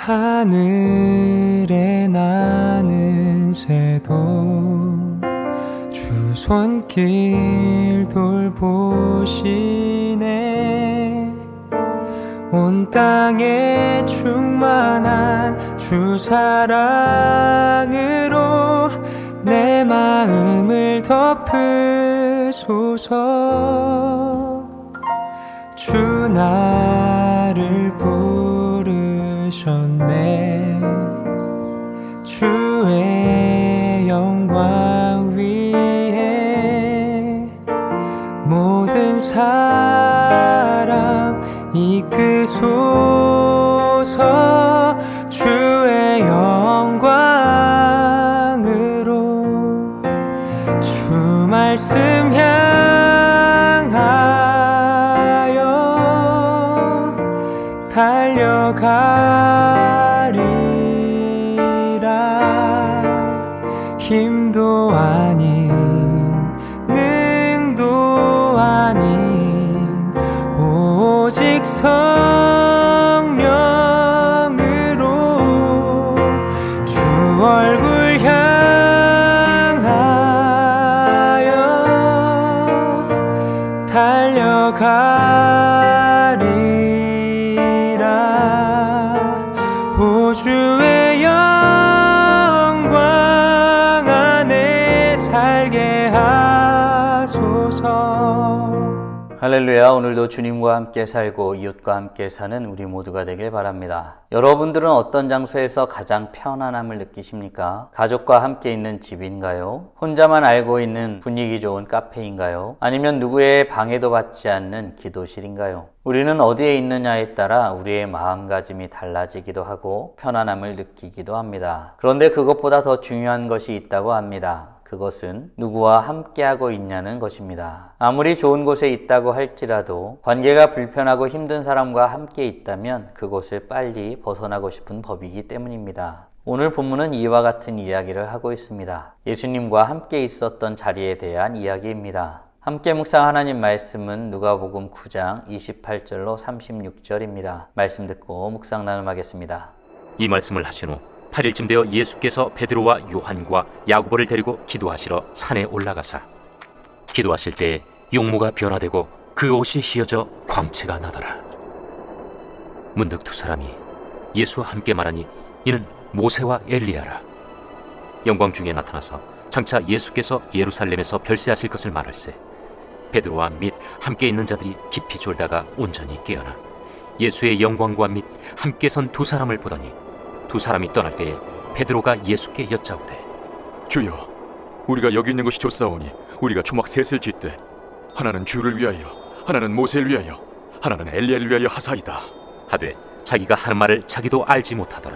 하늘에 나는 새도 주 손길 돌보시네. 온 땅에 충만한 주 사랑으로 내 마음을 덮으소서. 주 나를 부르셨네. 주의 영광 위에 모든 사람 이끄소서. 주의 영광으로 주 말씀 향하여 달려가리라. 힘도 아닌 능도 아닌 오직 성령으로 주 얼굴 향하여 달려가리라. 오 주의 영광 안에 살게 하소서. 할렐루야. 오늘도 주님과 함께 살고 이웃과 함께 사는 우리 모두가 되길 바랍니다. 여러분들은 어떤 장소에서 가장 편안함을 느끼십니까? 가족과 함께 있는 집인가요? 혼자만 알고 있는 분위기 좋은 카페인가요? 아니면 누구의 방해도 받지 않는 기도실인가요? 우리는 어디에 있느냐에 따라 우리의 마음가짐이 달라지기도 하고 편안함을 느끼기도 합니다. 그런데 그것보다 더 중요한 것이 있다고 합니다. 그것은 누구와 함께하고 있냐는 것입니다. 아무리 좋은 곳에 있다고 할지라도 관계가 불편하고 힘든 사람과 함께 있다면 그곳을 빨리 벗어나고 싶은 법이기 때문입니다. 오늘 본문은 이와 같은 이야기를 하고 있습니다. 예수님과 함께 있었던 자리에 대한 이야기입니다. 함께 묵상 하나님 말씀은 누가복음 9장 28절로 36절입니다. 말씀 듣고 묵상 나눔하겠습니다. 이 말씀을 하신 후 8일쯤 되어 예수께서 베드로와 요한과 야고보를 데리고 기도하시러 산에 올라가사 기도하실 때에 용모가 변화되고 그 옷이 휘어져 광채가 나더라. 문득 두 사람이 예수와 함께 말하니 이는 모세와 엘리야라. 영광 중에 나타나서 장차 예수께서 예루살렘에서 별세하실 것을 말할세 베드로와 및 함께 있는 자들이 깊이 졸다가 온전히 깨어나 예수의 영광과 및 함께 선 두 사람을 보더니 두 사람이 떠날 때에 베드로가 예수께 여짜오되 주여, 우리가 여기 있는 것이 좋사오니 우리가 초막 셋을 짓되 하나는 주를 위하여, 하나는 모세를 위하여, 하나는 엘리야를 위하여 하사이다 하되 자기가 하는 말을 자기도 알지 못하더라.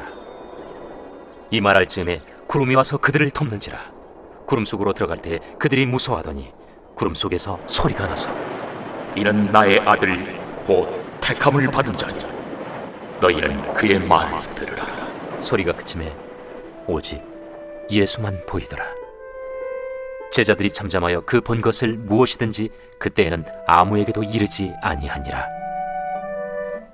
이 말할 즈음에 구름이 와서 그들을 덮는지라. 구름 속으로 들어갈 때 그들이 무서워하더니 구름 속에서 소리가 나서 이는 나의 아들 곧 택함을 받은 자니 너희는 그의 말을 들으라. 소리가 그침에 오직 예수만 보이더라. 제자들이 잠잠하여 그 본 것을 무엇이든지 그때에는 아무에게도 이르지 아니하니라.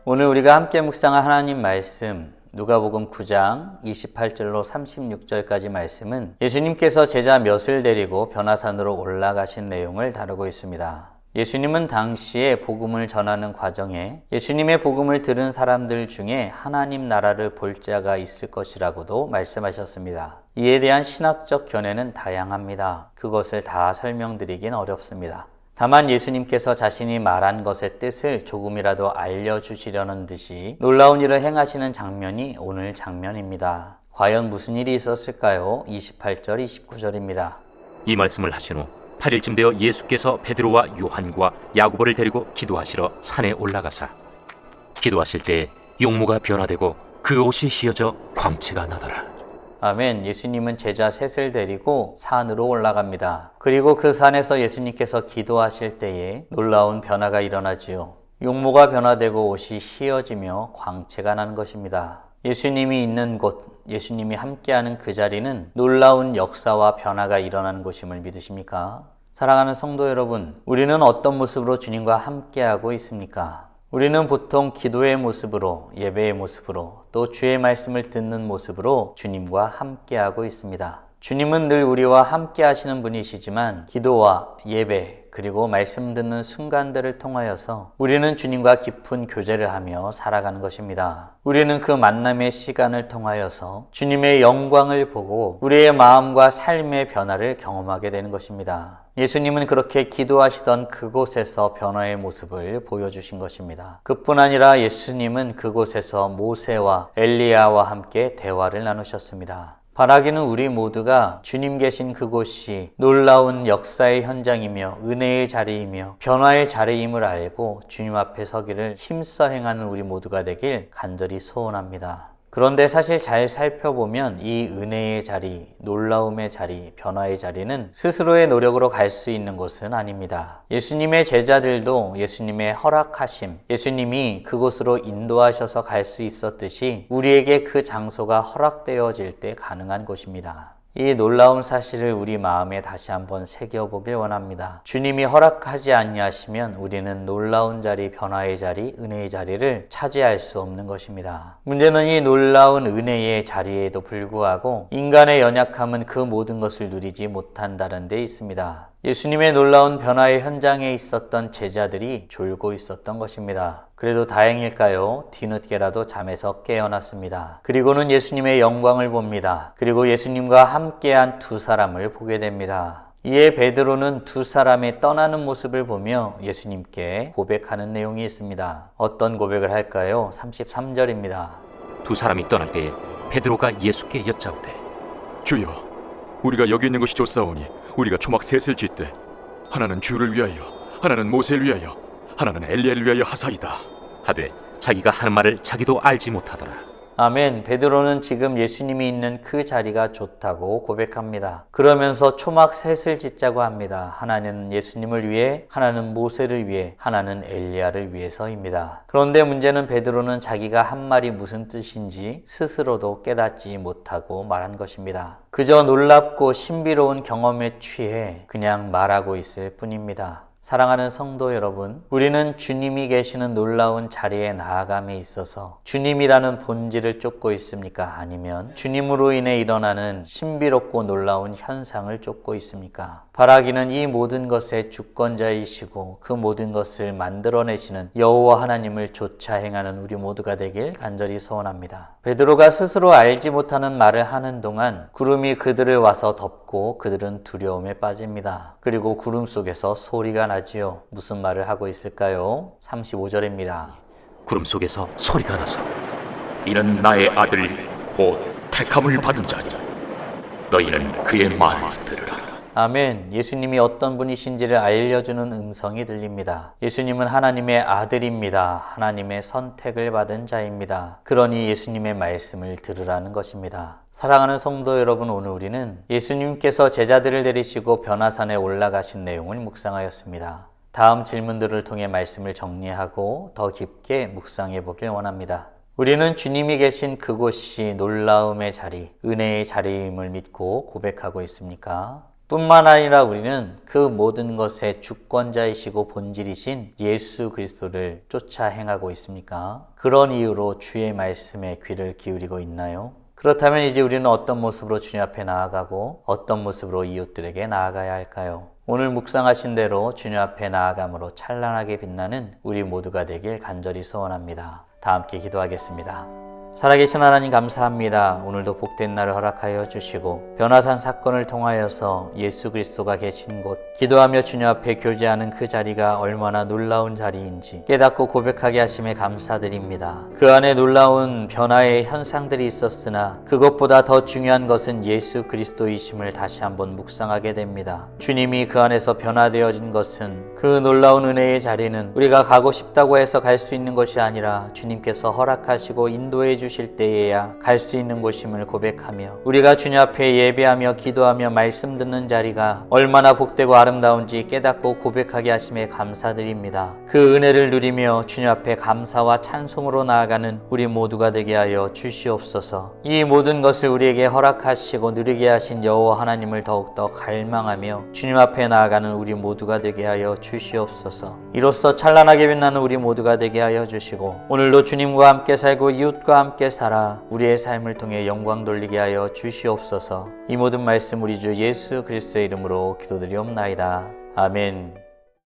오늘 우리가 함께 묵상할 하나님 말씀 누가복음 9장 28절로 36절까지 말씀은 예수님께서 제자 몇을 데리고 변화산으로 올라가신 내용을 다루고 있습니다. 예수님은 당시에 복음을 전하는 과정에 예수님의 복음을 들은 사람들 중에 하나님 나라를 볼 자가 있을 것이라고도 말씀하셨습니다. 이에 대한 신학적 견해는 다양합니다. 그것을 다 설명드리긴 어렵습니다. 다만 예수님께서 자신이 말한 것의 뜻을 조금이라도 알려주시려는 듯이 놀라운 일을 행하시는 장면이 오늘 장면입니다. 과연 무슨 일이 있었을까요? 28절, 29절입니다. 이 말씀을 하신 후 8일쯤 되어 예수께서 베드로와 요한과 야고보를 데리고 기도하시러 산에 올라가사 기도하실 때에 용모가 변화되고 그 옷이 휘어져 광채가 나더라. 아멘. 예수님은 제자 셋을 데리고 산으로 올라갑니다. 그리고 그 산에서 예수님께서 기도하실 때에 놀라운 변화가 일어나지요. 용모가 변화되고 옷이 휘어지며 광채가 나는 것입니다. 예수님이 있는 곳, 예수님이 함께하는 그 자리는 놀라운 역사와 변화가 일어나는 곳임을 믿으십니까? 사랑하는 성도 여러분, 우리는 어떤 모습으로 주님과 함께하고 있습니까? 우리는 보통 기도의 모습으로, 예배의 모습으로, 또 주의 말씀을 듣는 모습으로 주님과 함께하고 있습니다. 주님은 늘 우리와 함께 하시는 분이시지만 기도와 예배 그리고 말씀 듣는 순간들을 통하여서 우리는 주님과 깊은 교제를 하며 살아가는 것입니다. 우리는 그 만남의 시간을 통하여서 주님의 영광을 보고 우리의 마음과 삶의 변화를 경험하게 되는 것입니다. 예수님은 그렇게 기도하시던 그곳에서 변화의 모습을 보여주신 것입니다. 그뿐 아니라 예수님은 그곳에서 모세와 엘리야와 함께 대화를 나누셨습니다. 바라기는 우리 모두가 주님 계신 그곳이 놀라운 역사의 현장이며 은혜의 자리이며 변화의 자리임을 알고 주님 앞에 서기를 힘써 행하는 우리 모두가 되길 간절히 소원합니다. 그런데 사실 잘 살펴보면 이 은혜의 자리, 놀라움의 자리, 변화의 자리는 스스로의 노력으로 갈 수 있는 곳은 아닙니다. 예수님의 제자들도 예수님의 허락하심, 예수님이 그곳으로 인도하셔서 갈 수 있었듯이 우리에게 그 장소가 허락되어질 때 가능한 곳입니다. 이 놀라운 사실을 우리 마음에 다시 한번 새겨보길 원합니다. 주님이 허락하지 아니하시면 우리는 놀라운 자리, 변화의 자리, 은혜의 자리를 차지할 수 없는 것입니다. 문제는 이 놀라운 은혜의 자리에도 불구하고 인간의 연약함은 그 모든 것을 누리지 못한다는 데 있습니다. 예수님의 놀라운 변화의 현장에 있었던 제자들이 졸고 있었던 것입니다. 그래도 다행일까요? 뒤늦게라도 잠에서 깨어났습니다. 그리고는 예수님의 영광을 봅니다. 그리고 예수님과 함께한 두 사람을 보게 됩니다. 이에 베드로는 두 사람의 떠나는 모습을 보며 예수님께 고백하는 내용이 있습니다. 어떤 고백을 할까요? 33절입니다. 두 사람이 떠날 때에 베드로가 예수께 여짜오되 주여, 우리가 여기 있는 것이 좋사오니 우리가 초막 셋을 짓되 하나는 주를 위하여, 하나는 모세를 위하여, 하나는 엘리야를 위하여 하사이다. 하되 자기가 하는 말을 자기도 알지 못하더라. 아멘. 베드로는 지금 예수님이 있는 그 자리가 좋다고 고백합니다. 그러면서 초막 셋을 짓자고 합니다. 하나는 예수님을 위해, 하나는 모세를 위해, 하나는 엘리야를 위해서입니다. 그런데 문제는 베드로는 자기가 한 말이 무슨 뜻인지 스스로도 깨닫지 못하고 말한 것입니다. 그저 놀랍고 신비로운 경험에 취해 그냥 말하고 있을 뿐입니다. 사랑하는 성도 여러분, 우리는 주님이 계시는 놀라운 자리에 나아감에 있어서 주님이라는 본질을 쫓고 있습니까? 아니면 주님으로 인해 일어나는 신비롭고 놀라운 현상을 쫓고 있습니까? 바라기는 이 모든 것의 주권자이시고 그 모든 것을 만들어내시는 여호와 하나님을 좇아 행하는 우리 모두가 되길 간절히 소원합니다. 베드로가 스스로 알지 못하는 말을 하는 동안 구름이 그들을 와서 덮고 그들은 두려움에 빠집니다. 그리고 구름 속에서 소리가 나지요. 무슨 말을 하고 있을까요? 35절입니다. 구름 속에서 소리가 나서 이는 나의 아들 곧 택함을 받은 자니 너희는 그의 말을 들으라. 아멘. 예수님이 어떤 분이신지를 알려주는 음성이 들립니다. 예수님은 하나님의 아들입니다. 하나님의 선택을 받은 자입니다. 그러니 예수님의 말씀을 들으라는 것입니다. 사랑하는 성도 여러분, 오늘 우리는 예수님께서 제자들을 데리시고 변화산에 올라가신 내용을 묵상하였습니다. 다음 질문들을 통해 말씀을 정리하고 더 깊게 묵상해 보길 원합니다. 우리는 주님이 계신 그곳이 놀라움의 자리, 은혜의 자리임을 믿고 고백하고 있습니까? 뿐만 아니라 우리는 그 모든 것의 주권자이시고 본질이신 예수 그리스도를 쫓아 행하고 있습니까? 그런 이유로 주의 말씀에 귀를 기울이고 있나요? 그렇다면 이제 우리는 어떤 모습으로 주님 앞에 나아가고 어떤 모습으로 이웃들에게 나아가야 할까요? 오늘 묵상하신 대로 주님 앞에 나아감으로 찬란하게 빛나는 우리 모두가 되길 간절히 소원합니다. 다 함께 기도하겠습니다. 살아계신 하나님 감사합니다. 오늘도 복된 날을 허락하여 주시고 변화산 사건을 통하여서 예수 그리스도가 계신 곳, 기도하며 주님 앞에 교제하는 그 자리가 얼마나 놀라운 자리인지 깨닫고 고백하게 하심에 감사드립니다. 그 안에 놀라운 변화의 현상들이 있었으나 그것보다 더 중요한 것은 예수 그리스도이심을 다시 한번 묵상하게 됩니다. 주님이 그 안에서 변화되어진 것은 그 놀라운 은혜의 자리는 우리가 가고 싶다고 해서 갈 수 있는 것이 아니라 주님께서 허락하시고 인도해 주실 때에야 갈 수 있는 곳임을 고백하며 우리가 주님 앞에 예배하며 기도하며 말씀 듣는 자리가 얼마나 복되고 아름다운지 깨닫고 고백하게 하심에 감사드립니다. 그 은혜를 누리며 주님 앞에 감사와 찬송으로 나아가는 우리 모두가 되게 하여 주시옵소서. 이 모든 것을 우리에게 허락하시고 누리게 하신 여호와 하나님을 더욱더 갈망하며 주님 앞에 나아가는 우리 모두가 되게 하여 주시옵소서. 이로써 찬란하게 빛나는 우리 모두가 되게 하여 주시고 오늘도 주님과 함께 살고 이웃과 함께 살아 우리의 삶을 통해 영광 돌리게 하여 주시옵소서. 이 모든 말씀 우리 주 예수 그리스도의 이름으로 기도드리옵나이다. 아멘.